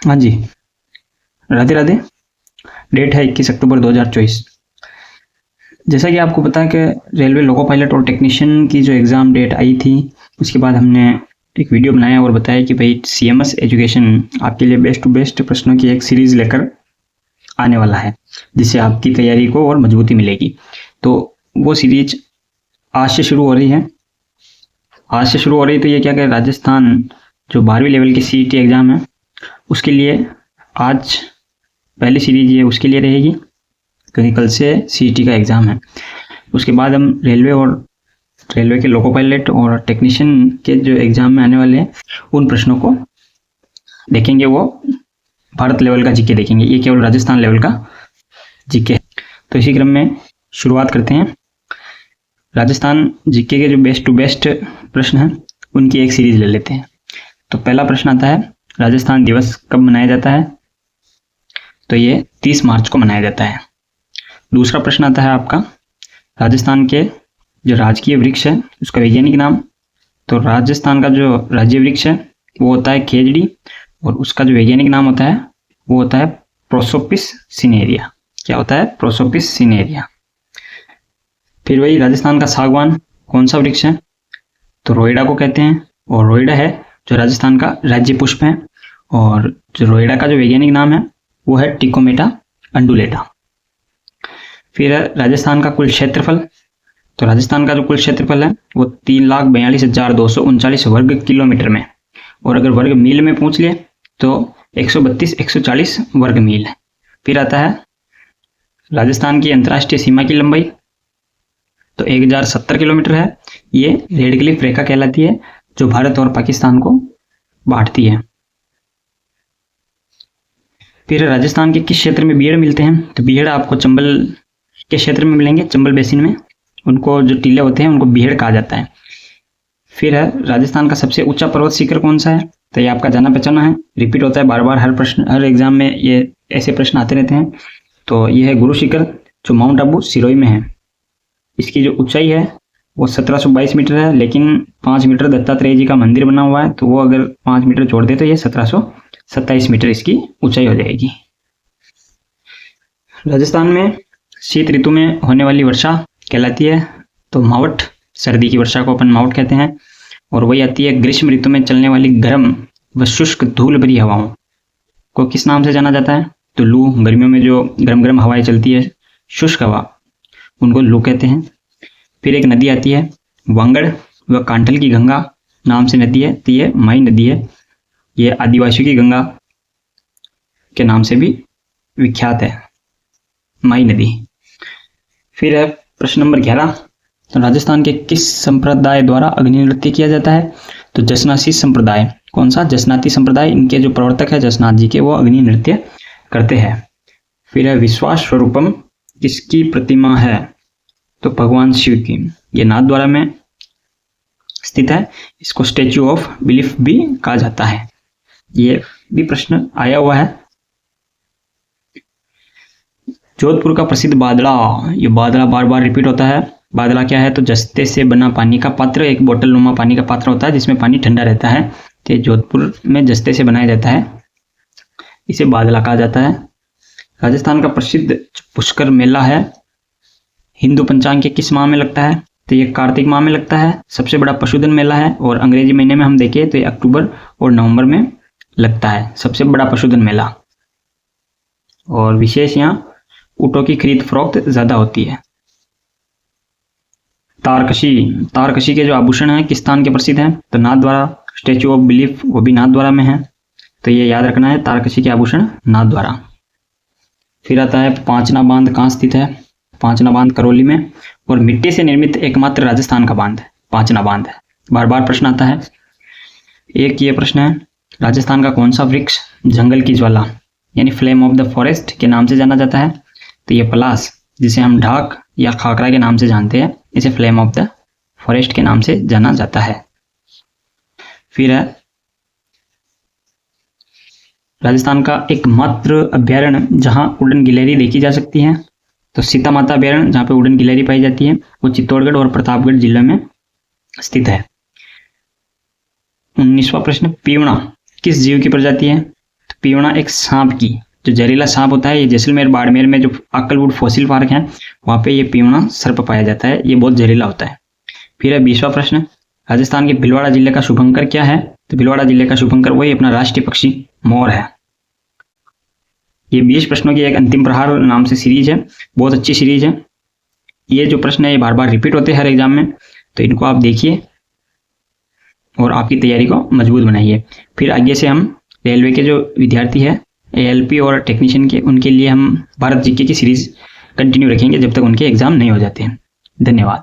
हाँ जी, राधे राधे। डेट है 21 अक्टूबर 2024। जैसा कि आपको पता है कि रेलवे लोको पायलट और टेक्नीशियन की जो एग्ज़ाम डेट आई थी, उसके बाद हमने एक वीडियो बनाया और बताया कि भाई CMS एजुकेशन आपके लिए बेस्ट टू बेस्ट प्रश्नों की एक सीरीज़ लेकर आने वाला है, जिससे आपकी तैयारी को और मजबूती मिलेगी। तो वो सीरीज आज से शुरू हो रही है। तो ये क्या कि राजस्थान जो 12वीं लेवल की CET एग्ज़ाम है, उसके लिए आज पहली सीरीज ये उसके लिए रहेगी, क्योंकि कल से CET का एग्ज़ाम है। उसके बाद हम रेलवे के लोको पायलट और टेक्नीशियन के जो एग्ज़ाम में आने वाले हैं उन प्रश्नों को देखेंगे। वो भारत लेवल का जीके देखेंगे, ये केवल राजस्थान लेवल का जीके है। तो इसी क्रम में शुरुआत करते हैं। राजस्थान जीके के जो बेस्ट टू बेस्ट प्रश्न हैं उनकी एक सीरीज ले लेते हैं। तो पहला प्रश्न आता है, राजस्थान दिवस कब मनाया जाता है? तो ये 30 मार्च को मनाया जाता है। दूसरा प्रश्न आता है आपका, राजस्थान के जो राजकीय वृक्ष है उसका वैज्ञानिक नाम। तो राजस्थान का जो राज्य वृक्ष है वो होता है खेजड़ी, और उसका जो वैज्ञानिक नाम होता है वो होता है प्रोसोपिस सिनेरिया। क्या होता है? प्रोसोपिस सिनेरिया। फिर वही राजस्थान का सागवान कौन सा वृक्ष है? तो रोइडा को कहते हैं, और रोइडा है जो राजस्थान का राज्य पुष्प है, और जो रोइडा का जो वैज्ञानिक नाम है वो है टिकोमेटा अंडुलेटा। फिर राजस्थान का कुल क्षेत्रफल। तो राजस्थान का जो कुल क्षेत्रफल है वो 3,42,239 वर्ग किलोमीटर में, और अगर वर्ग मील में पूछ लिए तो 140 वर्ग मील है। फिर आता है राजस्थान की अंतर्राष्ट्रीय सीमा की लंबाई, तो 1070 किलोमीटर है। ये रेड क्लिफ रेखा कहलाती है, जो भारत और पाकिस्तान को बांटती है। फिर राजस्थान के किस क्षेत्र में बीहड़ मिलते हैं? तो बीहड़ आपको चंबल के क्षेत्र में मिलेंगे, चंबल बेसिन में। उनको जो टीले होते हैं उनको बीहड़ कहा जाता है। फिर है राजस्थान का सबसे ऊंचा पर्वत शिखर कौन सा है? तो ये आपका जाना पहचाना है, रिपीट होता है बार बार, हर एग्जाम में ये ऐसे प्रश्न आते रहते हैं। तो ये है गुरु शिखर, जो माउंट आबू सिरोही में है। इसकी जो ऊंचाई है वो 1722 मीटर है, लेकिन 5 मीटर दत्तात्रेय जी का मंदिर बना हुआ है, तो वो अगर 5 मीटर जोड़ दे तो ये 1727 मीटर इसकी ऊंचाई हो जाएगी। राजस्थान में शीत ऋतु में होने वाली वर्षा कहलाती है तो मावठ, सर्दी की वर्षा को अपन मावठ कहते हैं। और वही आती है ग्रीष्म ऋतु में चलने वाली गर्म व शुष्क धूल भरी हवाओं को किस नाम से जाना जाता है? तो लू। गर्मियों में जो गर्म गर्म हवाएं चलती है, शुष्क हवा, उनको लू कहते हैं। फिर एक नदी आती है वांगड़, वह कांठल की गंगा नाम से नदी है, तो ये माई नदी है। ये आदिवासियों की गंगा के नाम से भी विख्यात है, माई नदी। फिर है प्रश्न नंबर 11, तो राजस्थान के किस संप्रदाय द्वारा अग्नि नृत्य किया जाता है? तो जसनासी संप्रदाय। कौन सा? जसनाती संप्रदाय। इनके जो प्रवर्तक है जसनाथ जी के, वो अग्नि नृत्य करते हैं। फिर है विश्वास स्वरूपम किसकी प्रतिमा है? तो भगवान शिव की। ये नाथद्वारा में स्थित है, इसको स्टैच्यू ऑफ बिलीफ भी कहा जाता है। ये भी प्रश्न आया हुआ है। जोधपुर का प्रसिद्ध बादला, ये बादला बार बार रिपीट होता है। बादला क्या है? तो जस्ते से बना पानी का पात्र, एक बोतल नुमा पानी का पात्र होता है जिसमें पानी ठंडा रहता है। तो जोधपुर में जस्ते से बनाया जाता है, इसे बादला कहा जाता है। राजस्थान का प्रसिद्ध पुष्कर मेला है, हिंदू पंचांग के किस माह में लगता है? तो ये कार्तिक माह में लगता है। सबसे बड़ा पशुधन मेला है, और अंग्रेजी महीने में हम देखें तो ये अक्टूबर और नवंबर में लगता है, सबसे बड़ा पशुधन मेला। और विशेष यहाँ ऊँटों की खरीद फरोख्त ज्यादा होती है। तारकशी के जो आभूषण हैं किस स्थान के प्रसिद्ध हैं? तो नाथद्वारा। स्टैच्यू ऑफ बिलीफ वो भी नाथद्वारा में है, तो ये याद रखना है, तारकशी के आभूषण नाथद्वारा। फिर आता है पांचना बांध कहाँ स्थित है? पांचना बांध करौली में, और मिट्टी से निर्मित एकमात्र राजस्थान का बांध पांचना बांध है। बार बार प्रश्न आता है। एक ये प्रश्न है, राजस्थान का कौन सा वृक्ष जंगल की ज्वाला यानी फ्लेम ऑफ द फॉरेस्ट के नाम से जाना जाता है? तो ये पलास, जिसे हम ढाक या खाकरा के नाम से जानते हैं, इसे फ्लेम ऑफ द फॉरेस्ट के नाम से जाना जाता है। फिर है राजस्थान का एकमात्र अभ्यारण्य जहां उड़न गिलहरी देखी जा सकती है, तो सीता माता अभ्यारण्य जहां पे उड़न गिलहरी पाई जाती है, वो चित्तौड़गढ़ और प्रतापगढ़ जिले में स्थित है। 19वां प्रश्न, पीवड़ा किस जीव की प्रजाति है? तो पियोना एक सांप की, जो जहरीला सांप होता है, ये जैसलमेर बाड़मेर में जो अक्कलवुड फॉसिल पार्क है वहाँ पे ये पियोना सर्प पाया जाता है, ये बहुत जहरीला होता है। फिर है 20वां प्रश्न, राजस्थान के भीलवाड़ा जिले का शुभंकर क्या है? तो भीलवाड़ा जिले का शुभंकर वही अपना राष्ट्रीय पक्षी मोर है। ये 20 प्रश्नों की एक अंतिम प्रहार नाम से सीरीज है, बहुत अच्छी सीरीज है। ये जो प्रश्न है ये बार बार रिपीट होते हैं हर एग्जाम में, तो इनको आप देखिए और आपकी तैयारी को मजबूत बनाइए। फिर आगे से हम रेलवे के जो विद्यार्थी है ALP और टेक्नीशियन के, उनके लिए हम भारत जीके की सीरीज कंटिन्यू रखेंगे जब तक उनके एग्जाम नहीं हो जाते हैं। धन्यवाद।